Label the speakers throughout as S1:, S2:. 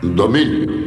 S1: Domini.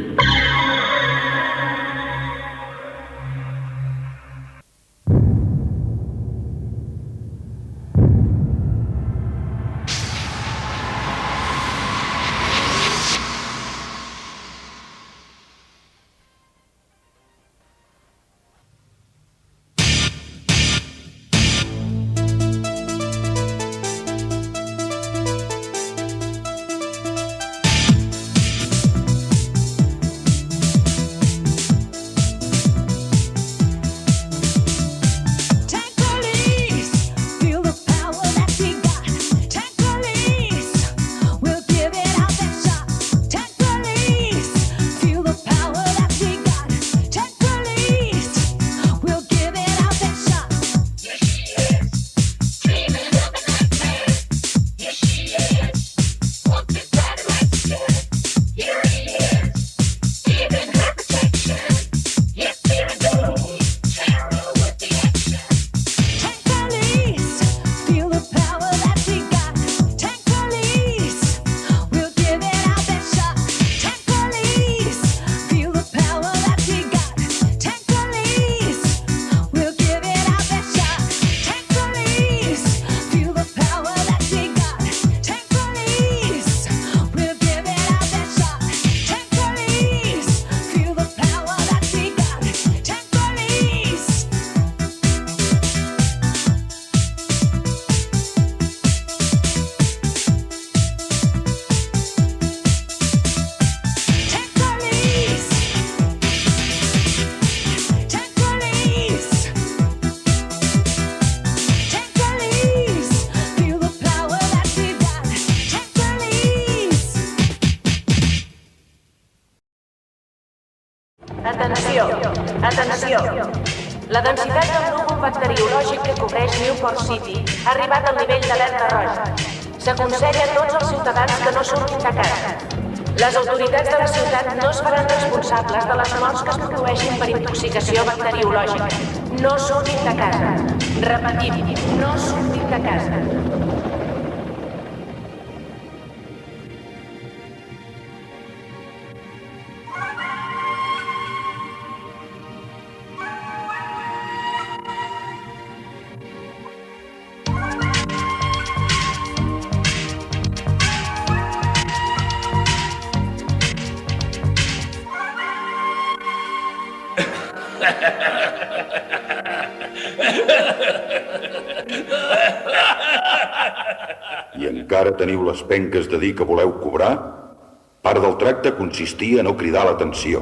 S2: Atenció, atenció. La densitat del núvol bacteriològic que cobreix Newport City ha arribat al nivell d'alerta roja. S'aconsella a tots els ciutadans que no surtin de casa. Les autoritats de la ciutat no es faran responsables de les morts que es produeixin per intoxicació bacteriològica. No surtin de casa. Repetim, no surtin de casa.
S1: I encara teniu les penques de dir que voleu cobrar? Part del tracte consistia a no cridar l'atenció.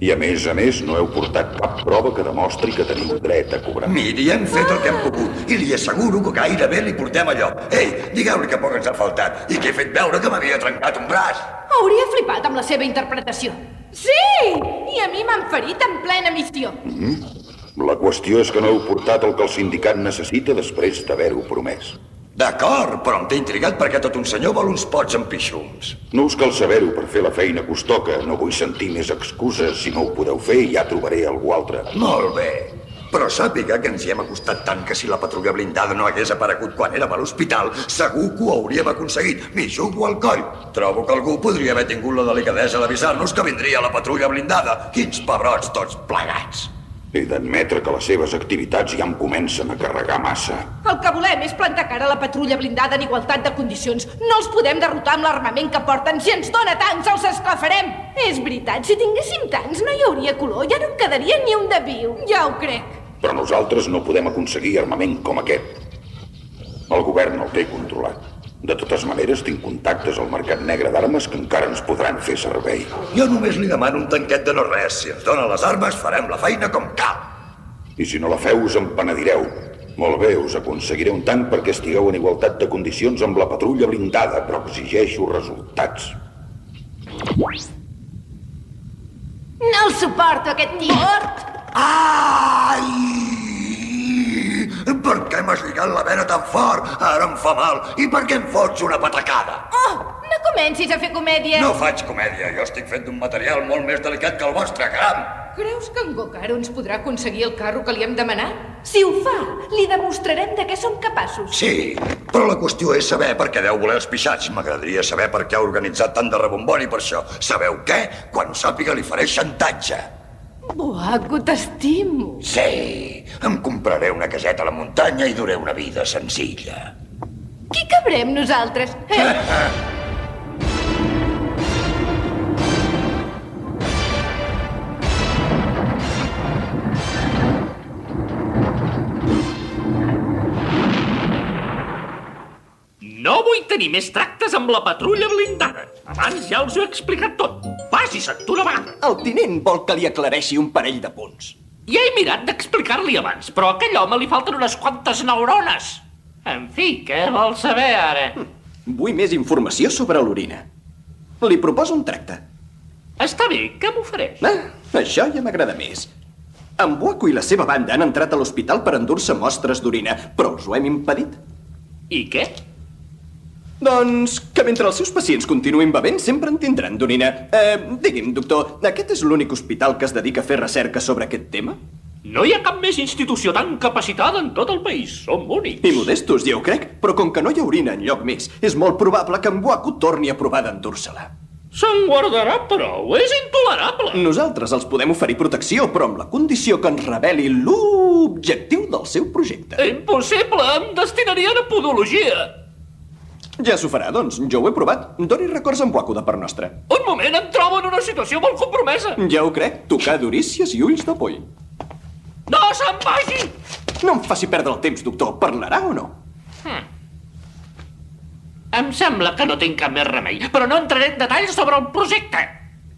S1: I a més, no heu portat cap prova que demostri que teniu dret a cobrar.
S3: Miri, hem fet el que hem pogut i li asseguro que gairebé li portem allò. Ei, digueu-li que poc ens ha faltat i que he fet veure que m'havia trencat un braç.
S4: Hauria flipat amb la seva interpretació. Sí! I a mi m'han ferit en plena missió.
S1: La qüestió és que no heu portat el que el sindicat necessita després d'haver-ho promès.
S3: D'acord, però em té intrigat perquè tot un senyor vol uns pots amb pixums.
S1: No us cal saber-ho per fer la feina que us toca. No vull sentir més excuses. Si no ho podeu fer, ja trobaré algú altre.
S3: Molt bé. Però sàpiga que ens hi hem acostat tant que si la patrulla blindada no hagués aparegut quan érem a l'hospital, segur que ho hauríem aconseguit. M'hi jugo al coll. Trobo que algú podria haver tingut la delicadesa d'avisar-nos que vindria la patrulla blindada. Quins pebrots tots plegats.
S1: He d'admetre que les seves activitats ja em comencen a carregar massa.
S4: El que volem és plantar cara a la patrulla blindada en igualtat de condicions. No els podem derrotar amb l'armament que porten. Si ens dóna tancs, els esclafarem. És veritat, si tinguéssim tancs no hi hauria color. Ja no en quedaria ni un de viu. Ja ho crec.
S1: Però nosaltres no podem aconseguir armament com aquest. El govern el té controlat. De totes maneres, tinc contactes al mercat negre d'armes que encara ens podran fer servei.
S3: Jo només li demano un tanquet de no res. Si ens dona les armes, farem la feina com cal.
S1: I si no la feu, us en penedireu. Molt bé, us aconseguiré un tanc perquè estigueu en igualtat de condicions amb la patrulla blindada, però exigeixo resultats.
S4: No el suporto, aquest tio. Mort!
S3: Ai! Per què m'has lligat la vena tan fort? Ara em fa mal. I per què em fots una patacada?
S4: Oh, no comencis a fer comèdia.
S3: No faig comèdia. Jo estic fet d'un material molt més delicat que el vostre, caram.
S4: Creus que en Gokaro ens podrà aconseguir el carro que li hem demanat? Si ho fa, li demostrarem de què som capaços.
S3: Sí, però la qüestió és saber per què deu voler els pixats. M'agradaria saber per què ha organitzat tant de rebombori per això. Sabeu què? Quan ho sàpiga li faré xantatge.
S4: Buaco, t'estimo.
S3: Sí, em compraré una caseta a la muntanya i duré una vida senzilla.
S4: Qui cabrem nosaltres?
S5: No vull tenir més tractes amb la patrulla blindada. Abans ja els ho he explicat tot. Passi-se'n d'una vegada.
S6: El tinent vol que li aclareixi un parell de punts.
S5: Ja he mirat d'explicar-li abans, però a aquell home li falten unes quantes neurones. En fi, què vol saber ara?
S6: Vull més informació sobre l'orina. Li proposo un tracte.
S5: Està bé, què m'ofereix?
S6: Això ja m'agrada més. En Buaco i la seva banda han entrat a l'hospital per endur-se mostres d'orina, però us ho hem impedit.
S5: I què?
S6: Doncs que mentre els seus pacients continuïn bevent sempre en tindran d'orina. Digui'm, doctor, aquest és l'únic hospital que es dedica a fer recerca sobre aquest tema?
S5: No hi ha cap més institució tan capacitada en tot el país. Som únics.
S6: I modestos, ja ho crec, però com que no hi ha orina enlloc més, és molt probable que en Buaco torni a provar d'endur-se-la.
S5: Se'n guardarà prou, és intolerable.
S6: Nosaltres els podem oferir protecció, però amb la condició que ens reveli l'objectiu del seu projecte.
S5: Impossible, em destinarien a podologia.
S6: Ja s'ho farà, doncs. Jo ho he provat. Doni records en Buaco de part nostra.
S5: Un moment, em trobo en una situació molt compromesa.
S6: Ja ho crec. Tocar d'orícies i ulls de poll.
S5: No se'n vagi!
S6: No em faci perdre el temps, doctor. Parlarà o no?
S5: Em sembla que no tinc cap més remei, però no entraré en detalls sobre el projecte.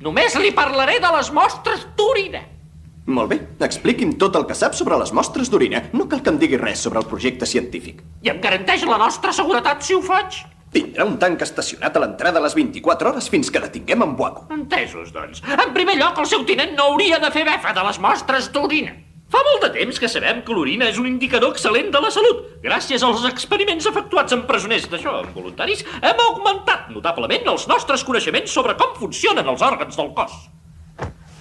S5: Només li parlaré de les mostres d'orina.
S6: Molt bé. Expliqui'm tot el que sap sobre les mostres d'orina. No cal que em digui res sobre el projecte científic.
S5: I em garanteix la nostra seguretat si ho faig?
S6: Tindrà un tanc estacionat a l'entrada a les 24 hores fins que detinguem en Buaco.
S5: Entesos, doncs. En primer lloc, el seu tinent no hauria de fer befa de les mostres d'orina. Fa molt de temps que sabem que l'orina és un indicador excel·lent de la salut. Gràcies als experiments efectuats amb presoners d'això, amb voluntaris, hem augmentat notablement els nostres coneixements sobre com funcionen els òrgans del cos.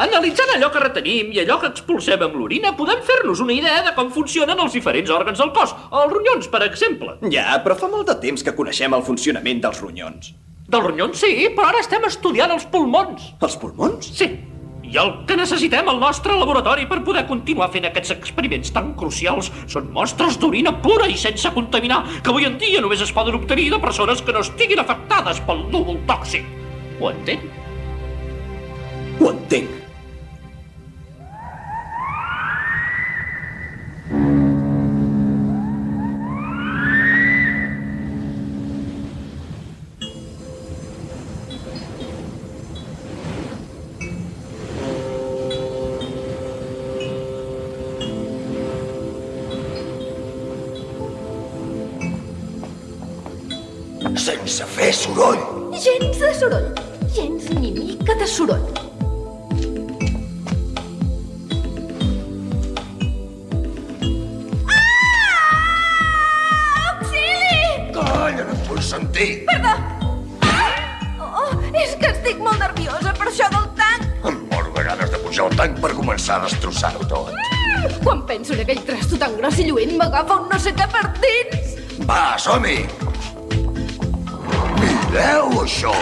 S5: Analitzant allò que retenim i allò que expulsem amb l'orina, podem fer-nos una idea de com funcionen els diferents òrgans del cos. Els ronyons, per exemple.
S6: Ja, però fa molt de temps que coneixem el funcionament dels ronyons.
S5: Dels ronyons sí, però ara estem estudiant els pulmons.
S6: Els pulmons?
S5: Sí. I el que necessitem al nostre laboratori per poder continuar fent aquests experiments tan crucials són mostres d'orina pura i sense contaminar, que avui en dia només es poden obtenir de persones que no estiguin afectades pel núvol tòxic. Ho entén?
S6: Ho entenc.
S3: Sense fer soroll.
S4: Gens de soroll. Gens ni mica de soroll.
S3: Calla, no et vull sentir.
S4: Perdó! És que estic molt nerviosa per això del tanc.
S3: Em moro de ganes de pujar al tanc per començar a destrossar-ho tot.
S4: Quan penso en aquell trasto tan gros i lluent, m'agafa un no sé què per dins.
S3: Va, som-hi! Mireu això!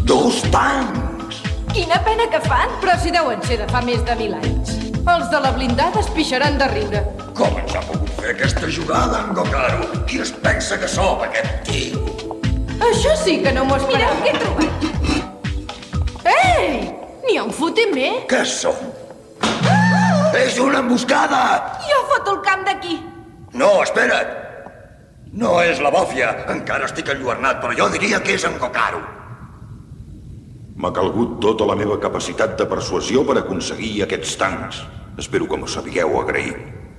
S3: Dos tancs!
S4: Quina pena que fan, però si deuen ser de fa més de 1000 anys. Els de la blindada es pixaran de riure.
S3: Com ens ha pogut fer aquesta jugada, en Gokaro? Qui es pensa que som, aquest tio?
S4: Això sí que no m'ho esperava. Mireu què he trobat. Ei! N'hi ha un fotimer?
S3: Què som? És una emboscada!
S4: Jo foto el camp d'aquí.
S3: No, espera't! No és la bòfia. Encara estic enlluernat, però jo diria que és en Gokaro.
S1: M'ha calgut tota la meva capacitat de persuasió per aconseguir aquests tancs. Espero que m'ho sapigueu agrair.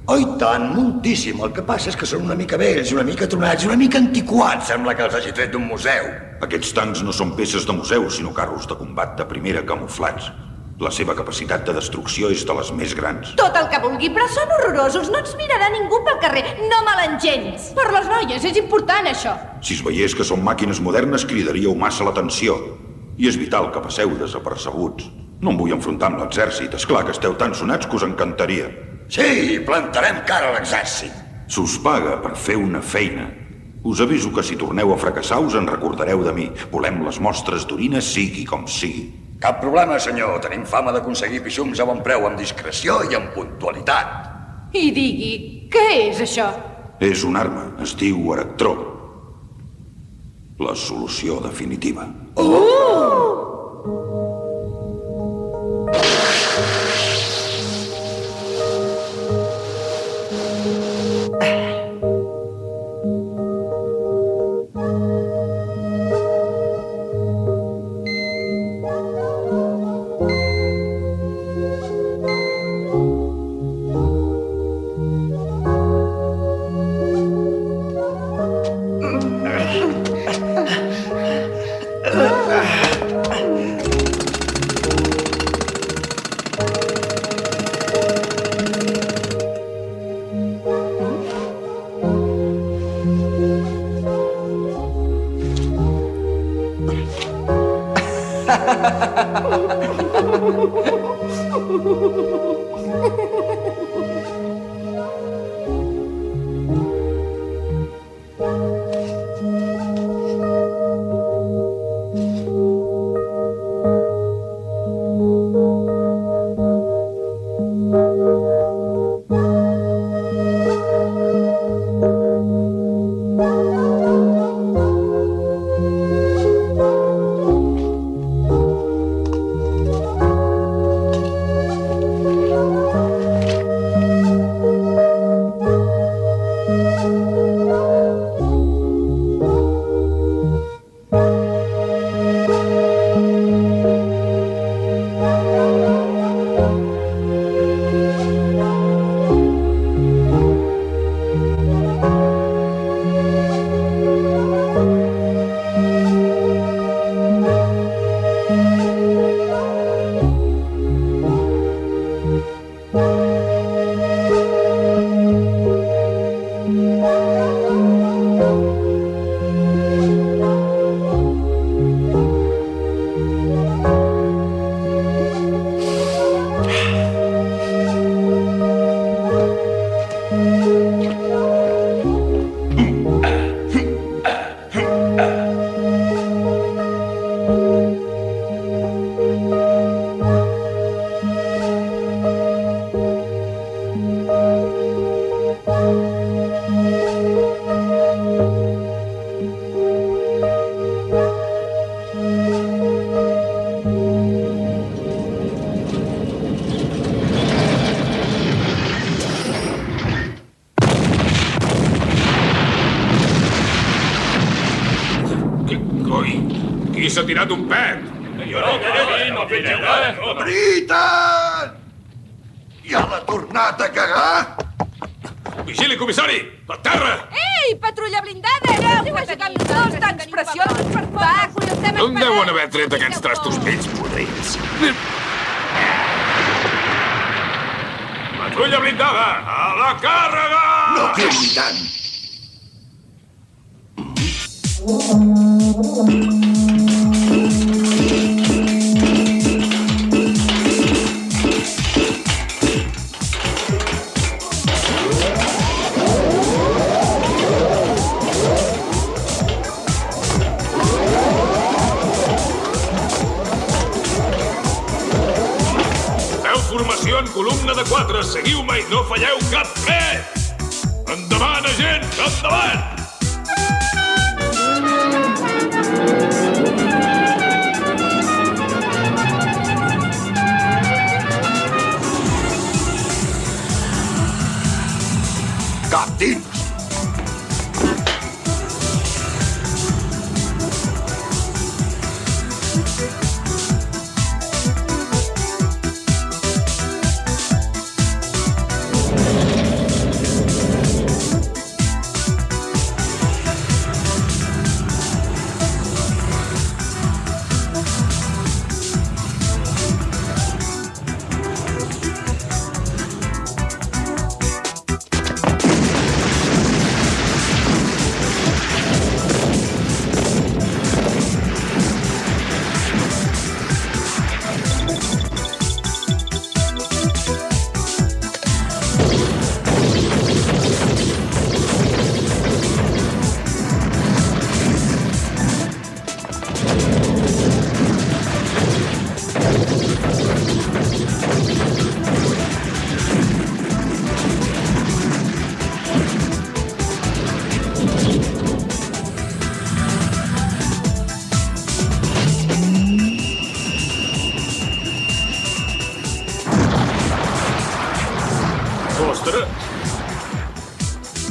S3: Oh, i tant, moltíssim. El que passa és que són una mica vells, una mica tronats, una mica antiquats. Sembla que els hagi tret d'un museu.
S1: Aquests tancs no són peces de museu, sinó carros de combat de primera camuflats. La seva capacitat de destrucció és de les més grans.
S4: Tot el que vulgui, però són horrorosos. No ens mirarà ningú pel carrer. No melengens. Per les noies és important, això.
S1: Si es veiés que són màquines modernes, cridaríeu massa l'atenció. I és vital que passeu desapercebuts. No em vull enfrontar amb l'exèrcit. És clar que esteu tan sonats que us encantaria.
S3: Sí, plantarem cara a l'exèrcit.
S1: S'us paga per fer una feina. Us aviso que si torneu a fracassar us en recordareu de mi. Volem les mostres d'orina sigui com sigui.
S3: Cap problema, senyor. Tenim fama d'aconseguir pixums a bon preu amb discreció i amb puntualitat.
S4: I digui, què és això?
S1: És una arma. Es diu Erectró. La solució definitiva.
S7: Qui s'ha tirat un pet?
S3: Britan! Ja l'ha tornat a cagar?
S7: Vigili, comissari! Per terra!
S4: Ei, patrulla blindada! Aneu a jugar amb dos tants preciosos per va, estem esperant!
S7: On deuen haver tret aquests trastos vells podrits? Patrulla blindada! A la càrrega!
S3: No cridi tant.
S7: Formació en columna de 4. Seguiu-me i no falleu cap fred! Endavant, agent! Endavant!
S3: Cap dins!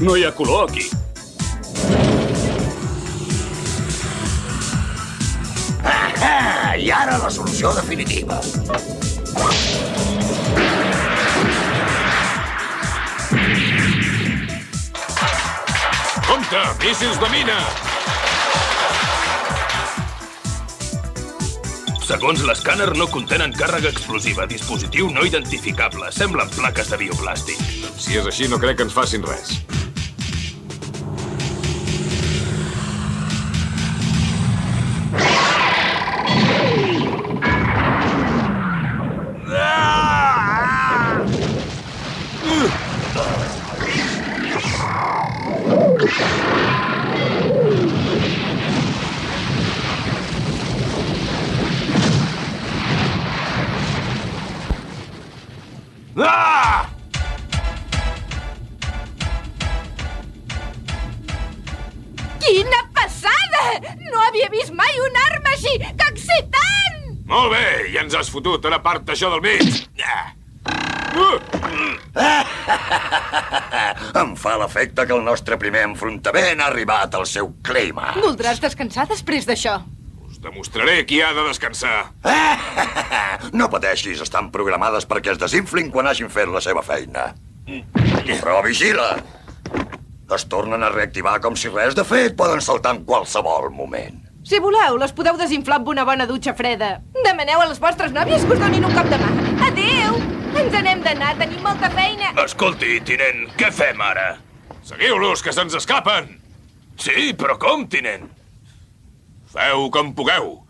S7: No hi ha color, aquí.
S3: I ara la solució definitiva.
S7: Compte, míssils de mina! Segons l'escàner, no contenen càrrega explosiva. Dispositiu no identificable. Semblen plaques de bioplàstic. Si és així, no crec que ens facin res. Ah!
S4: Quina passada! No havia vist mai una arma així! Que excitant!
S7: Molt bé, ja ens has fotut. Ara part això del mig.
S3: Em fa l'efecte que el nostre primer enfrontament ha arribat al seu clima.
S4: Voldràs descansar després d'això?
S7: Us demostraré qui ha de descansar.
S3: No pateixis, estan programades perquè es desinflin quan hagin fet la seva feina. Però vigila! Es tornen a reactivar com si res. De fet, poden saltar en qualsevol moment.
S4: Si voleu, les podeu desinflar amb una bona dutxa freda. Demaneu a les vostres nòvies que us donin un cop de mà. Adéu! Ens n'hem d'anar, tenim molta feina.
S7: Escolti, tinent, què fem ara? Seguiu-los, que se'ns escapen! Sí, però com, tinent? Feu com pugueu.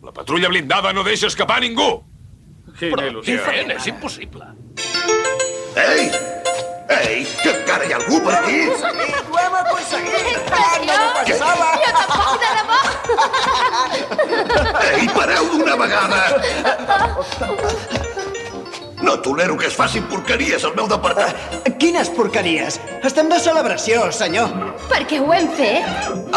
S7: La patrulla blindada no deixa escapar ningú!
S5: Quina il·lusió. Què fem? És impossible.
S3: Ei! Ei, que encara hi ha algú per aquí?
S8: Ho hem aconseguit!
S4: Tant no m'ho pensava! Jo tampoc, de debò!
S3: Ei, pareu d'una vegada! No tolero que es facin porqueries al meu departament.
S8: Quines porqueries! Estem de celebració, senyor.
S9: Perquè ho hem fet.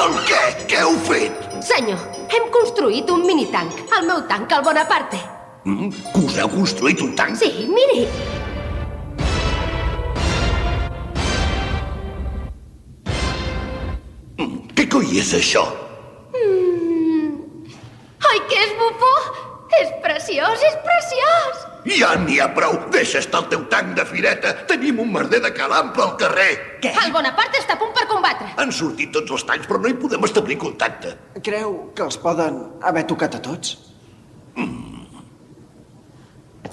S3: El què? Què heu fet?
S9: Senyor, hem construït un minitanc. El meu tanc, el Bonaparte.
S3: Que us heu construït un tanc?
S9: Sí, miri.
S3: Què coi és això?
S9: Oi que és bufó? És preciós, és preciós!
S3: Ja n'hi ha prou! Deixa estar el teu tanc de fireta! Tenim un merder de calampa al carrer!
S8: Què?
S9: El Bonaparte està a punt per combatre.
S3: Han sortit tots els tancs, però no hi podem establir contacte.
S8: Creu que els poden haver tocat a tots?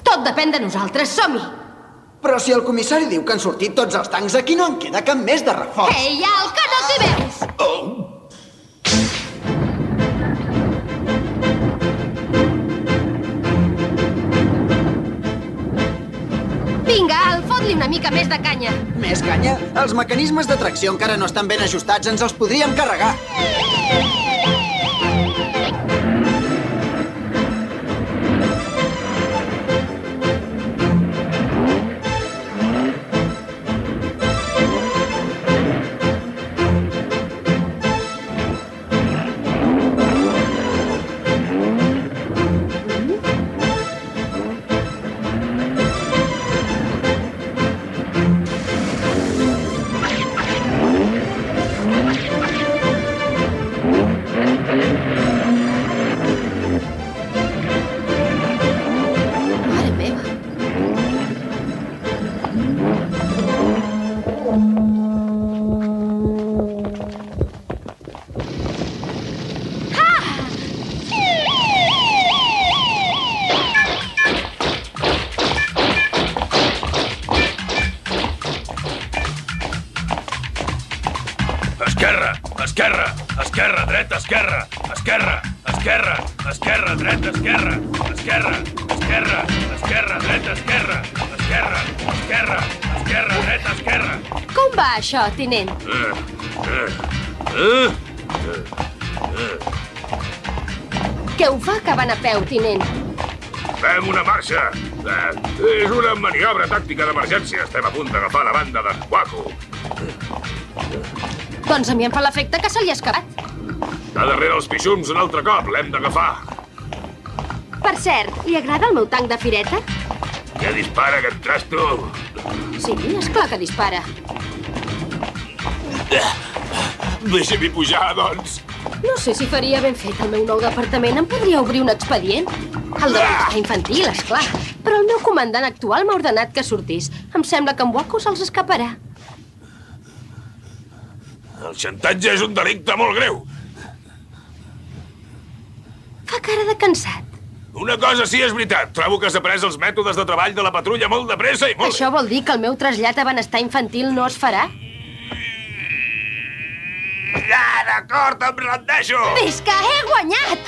S9: Tot depèn de nosaltres, som-hi!
S8: Però si el comissari diu que han sortit tots els tancs, aquí no en queda cap més de reforç.
S9: Ei, el que no t'hi veus!
S3: Oh!
S9: Vinga, Al, fot-li una mica més de canya.
S8: Més canya? Els mecanismes de tracció encara no estan ben ajustats, ens els podríem carregar.
S9: Mare meva.
S7: Esquerra, esquerra, esquerra, dreta, esquerra, esquerra, esquerra, esquerra, dreta, esquerra, esquerra, esquerra, esquerra, dreta, esquerra, esquerra, esquerra, esquerra, dreta, esquerra.
S9: Com va això, tinent? Què ho fa acabant a peu, tinent?
S7: Fem una marxa. És una maniobra tàctica d'emergència. Estem a punt d'agafar la banda d'en Quaco.
S9: Doncs a mi em fa l'efecte que se li ha escapat.
S7: Està darrere els pixums un altre cop. L'hem d'agafar.
S9: Per cert, li agrada el meu tanc de fireta?
S7: Ja dispara aquest trasto.
S9: Sí, esclar que dispara.
S7: Deixa-m'hi pujar, doncs.
S10: No sé si faria ben fet el meu nou departament. Em podria obrir un expedient? El de benestar infantil, esclar. Però el meu comandant actual m'ha ordenat que sortís. Em sembla que en Waco se'ls escaparà.
S7: El xantatge és un delicte molt greu.
S10: Fa cara de cansat.
S7: Una cosa sí és veritat. Trobo que has après els mètodes de treball de la patrulla molt de pressa i molt...
S10: Això vol dir que el meu trasllat a benestar infantil no es farà?
S7: Ja, d'acord, em rendeixo!
S10: És que he guanyat!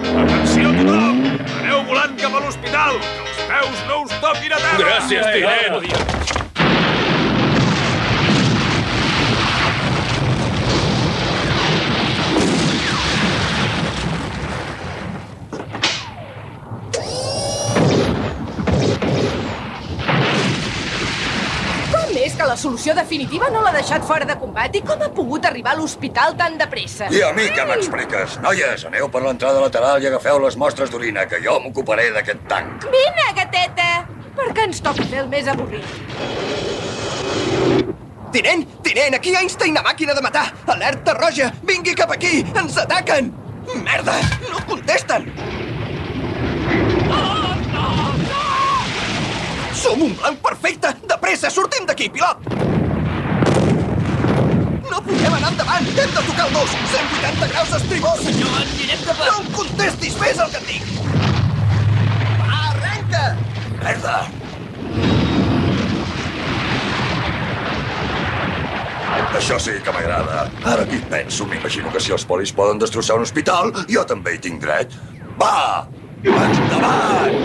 S7: Atenció, tothom! Aneu volant cap a l'hospital! Que els peus no us toquin a terra!
S5: Gràcies, tinent.
S4: Com és que la solució definitiva no l'ha deixat fora de combat? I com ha pogut arribar a l'hospital tan de pressa?
S3: I a mi què m'expliques? Noies, aneu per l'entrada lateral i agafeu les mostres d'orina, que jo m'ocuparé d'aquest tanc.
S4: Vine, gateta! Per què ens toca fer el més avorrit?
S6: Tinent, aquí Einstein a màquina de matar! Alerta roja! Vingui cap aquí! Ens ataquen! Merda! No contesten! Som un blanc perfecte! De pressa, sortim d'aquí, pilot! No podem anar endavant! Hem de tocar el 2! 180 graus estribor! Senyor, anirem cap a... No em contestis! Fes el que et dic! Va, arrenca!
S3: Merda! Això sí que m'agrada. Ara que hi penso, m'imagino que si els polis poden destrossar un hospital, jo també hi tinc dret. Va! Endavant!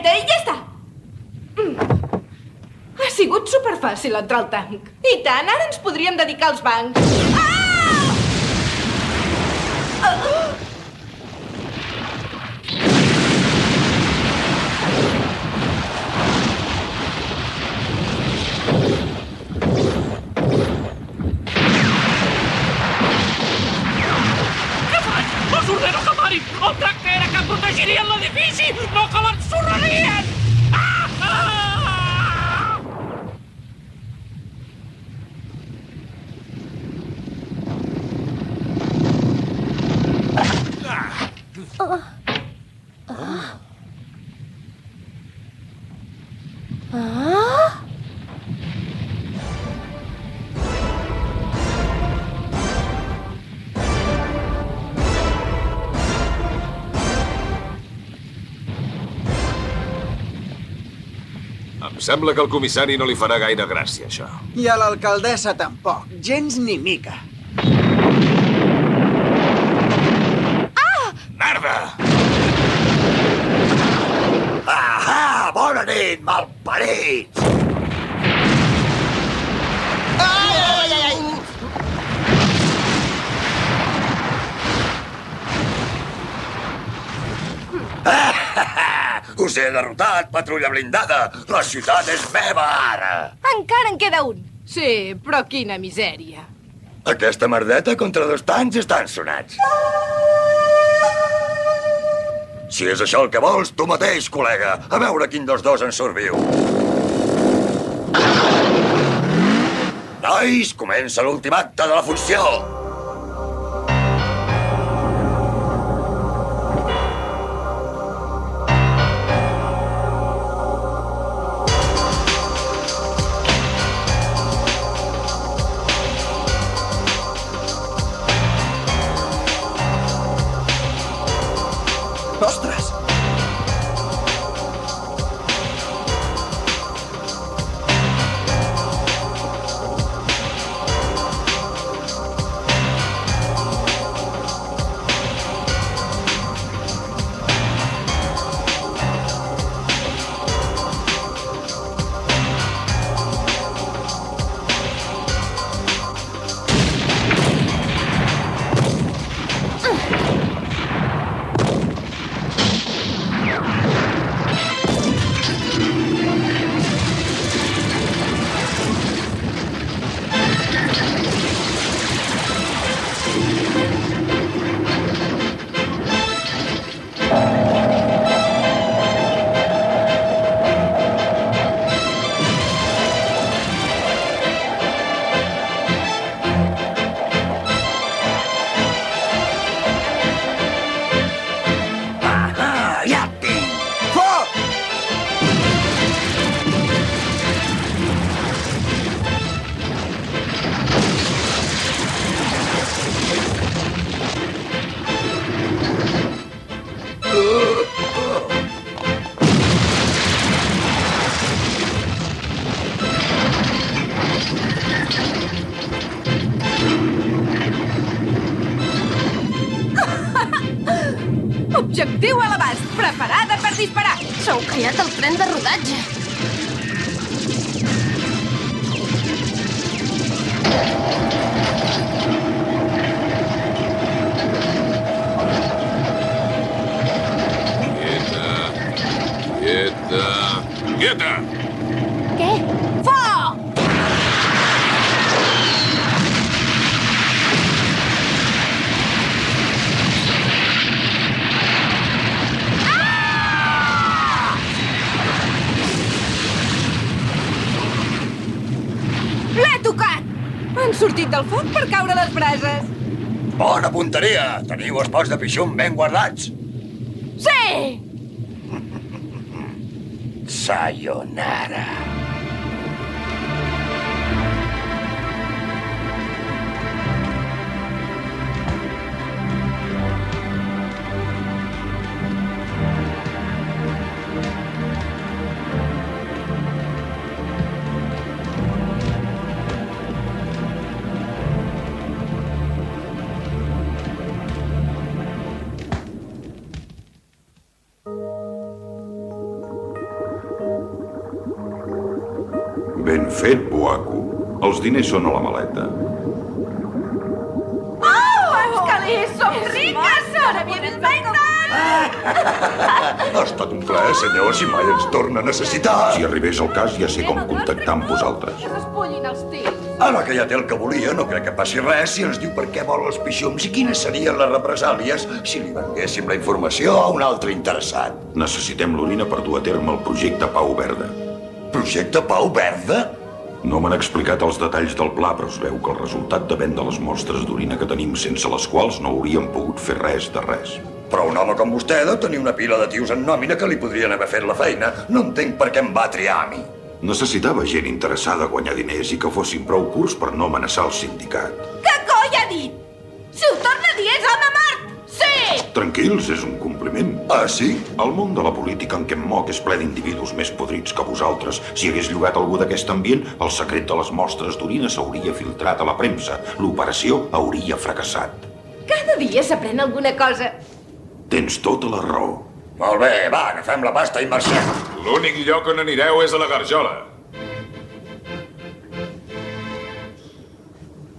S4: I ja està. Ha sigut superfàcil entrar al tanc. I tant, ara ens podríem dedicar als bancs. Ah!
S5: Què faig? Els ordeno que parin! El tracte era que protegirien l'edifici, no que l'ensorrarien!
S7: Em sembla que al comissari no li farà gaire gràcia, això.
S8: I a l'alcaldessa tampoc. Gens ni mica.
S7: Merda!
S3: Ahà! Bona nit, malparits! Us he derrotat, patrulla blindada! La ciutat és meva, ara!
S4: Encara en queda un. Sí, però quina misèria.
S3: Aquesta merdeta contra 2 tancs estan sonats. Si és això el que vols, tu mateix, col·lega. A veure quin dels dos en surt viu. Nois, comença l'últim acte de la funció.
S6: Ostres!
S4: Objectiu a l'abast. Preparada per disparar.
S10: S'ha callat el tren de rodatge.
S7: Quieta!
S10: Què?
S4: Foc! L'he tocat! Han sortit del foc per caure a les brases.
S3: Bona punteria! Teniu els pots de pixum ben guardats.
S4: Sí!
S3: Sayonara.
S1: Ben fet, Buaku. Els diners són a la maleta.
S4: Quants calés! Som riques! Ara vienen vendes!
S3: Ha estat un plaer, senyor, si mai ens torna a necessitar.
S1: Si arribés el cas, ja sé com contactar amb vosaltres.
S4: Que s'espullin els tirs.
S3: Ara que ja té el que volia, no crec que passi res si ens diu per què vol els pixums i quines serien les represàlies si li venguéssim la informació a un altre interessat.
S1: Necessitem l'orina per dur a terme el projecte Pau Verda.
S3: Projecte Pau Verda?
S1: No m'han explicat els detalls del pla, però es veu que el resultat depèn de les mostres d'orina que tenim, sense les quals no hauríem pogut fer res de res.
S3: Però un home com vostè deu tenir una pila de tios en nòmina que li podrien haver fet la feina. No entenc per què em va triar a mi.
S1: Necessitava gent interessada a guanyar diners i que fossin prou curts per no amenaçar el sindicat.
S4: Què coi ha dit? Si ho torna a dir és home mort! Sí!
S1: Tranquils, és un compliment.
S3: Ah, sí?
S1: El món de la política en què em moc és ple d'individus més podrits que vosaltres. Si hagués llogat algú d'aquest ambient, el secret de les mostres d'orina s'hauria filtrat a la premsa. L'operació hauria fracassat.
S4: Cada dia s'aprèn alguna cosa.
S1: Tens tota la raó.
S3: Molt bé, va, agafem la pasta i marxem.
S7: L'únic lloc on anireu és a la Garjola.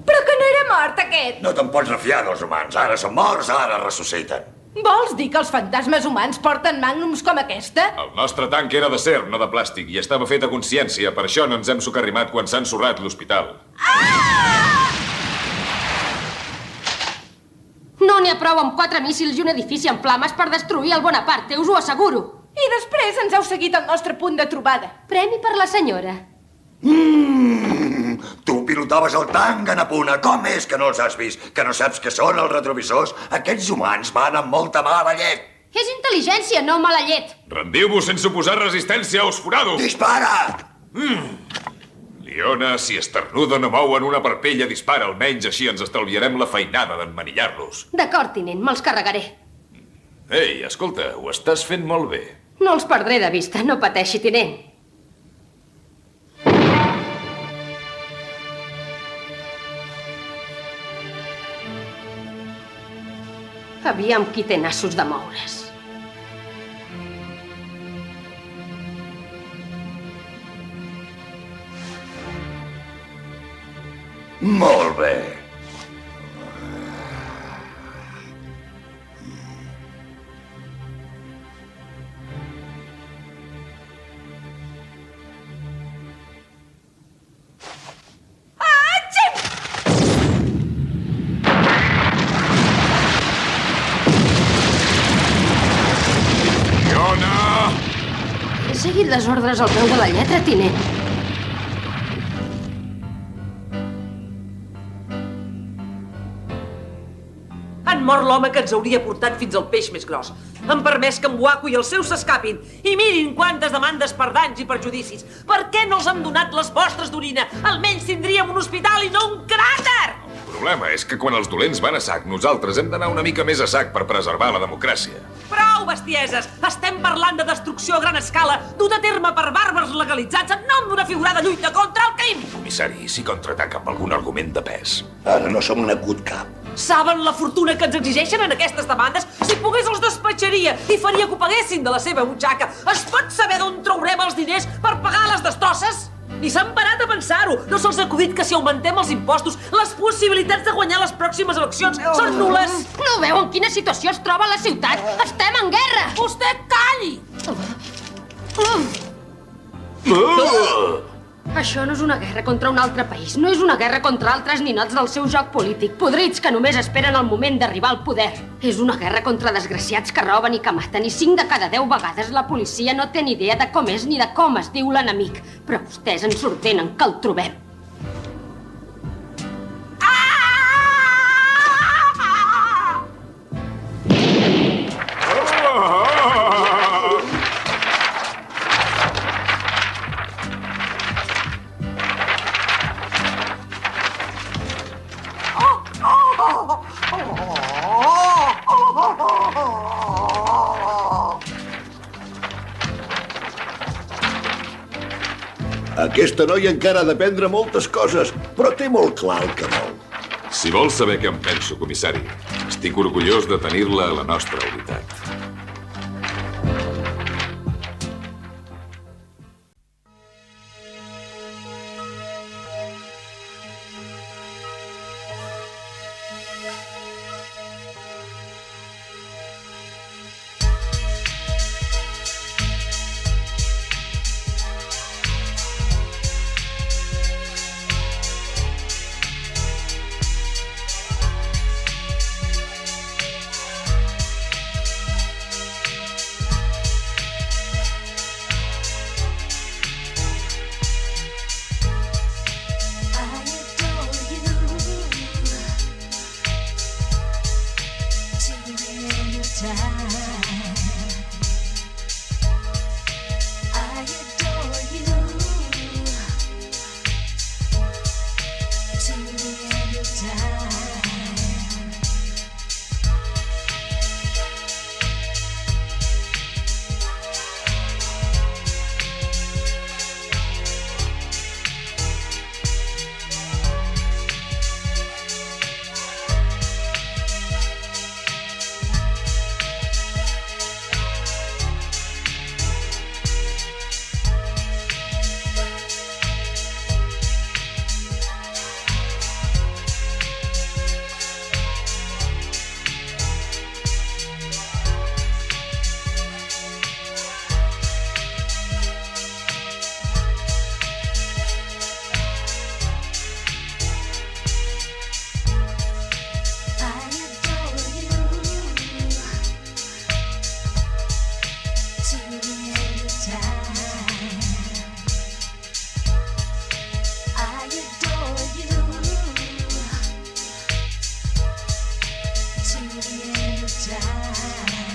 S4: Però que no era mort, aquest!
S3: No te'n pots refiar dels humans. Ara són morts, ara ressusciten.
S4: Vols dir que els fantasmes humans porten magnums com aquesta?
S7: El nostre tanc era d'acer, no de plàstic, i estava fet a consciència. Per això no ens hem socarrimat quan s'ha ensorrat l'hospital.
S10: No n'hi ha prou amb 4 míssils i un edifici en flames per destruir el Bonaparte, us ho asseguro.
S4: I després ens heu seguit al nostre punt de trobada.
S10: Premi per la senyora.
S3: Tu pilotaves el tanc, Anapuna. Com és que no els has vist? Que no saps què són els retrovisors? Aquests humans van amb molta mala llet.
S10: És intel·ligència, no mala llet.
S7: Rendiu-vos sense oposar resistència als forados!
S3: Dispara!
S7: Liona, si esternuda no mouen una parpella, dispara. Almenys així ens estalviarem la feinada d'emmanillar-los.
S10: D'acord, tinent, me'ls carregaré.
S7: Ei, escolta, ho estàs fent molt bé.
S10: No els perdré de vista, no pateixi, tinent. Aviam qui té nassos de moure's.
S3: Molt bé.
S10: He seguit les ordres al peu de la lletra, tinent.
S11: Han mort l'home que ens hauria portat fins al peix més gros. Han permès que en Buaku i els seus s'escapin. I mirin quantes demandes per danys i perjudicis. Per què no els han donat les vostres d'orina? Almenys tindríem un hospital i no un cràter!
S7: El problema és que quan els dolents van a sac, nosaltres hem d'anar una mica més a sac per preservar la democràcia.
S11: Prou prou bestieses! Estem parlant de destrucció a gran escala, duta a terme per bàrbars legalitzats en nom d'una figurada lluita contra el crim!
S7: Comissari, si contraataca amb algun argument de pes.
S3: Ara no se m'ha acut cap.
S11: Saben la fortuna que ens exigeixen en aquestes demandes? Si pogués els despatxaria i faria que ho paguessin de la seva butxaca. Es pot saber d'on traurem els diners per pagar les destrosses? Ni s'han parat a pensar-ho. No se'ls ha acudit que si augmentem els impostos, les possibilitats de guanyar les pròximes eleccions són nules.
S10: No veu en quina situació es troba la ciutat? Estem en guerra!
S11: Vostè calli!
S10: Això no és una guerra contra un altre país, no és una guerra contra altres ninots del seu joc polític, podrits que només esperen el moment d'arribar al poder. És una guerra contra desgraciats que roben i que maten, i 5 de cada 10 vegades la policia no té ni idea de com és ni de com es diu l'enemic. Però vostès ens ordenen que el trobem.
S3: Aquesta noia encara ha d'aprendre moltes coses, però té molt clar el que vol.
S12: Si vol saber què em penso, comissari, estic orgullós de tenir-la a la nostra unitat.
S13: to the end of time.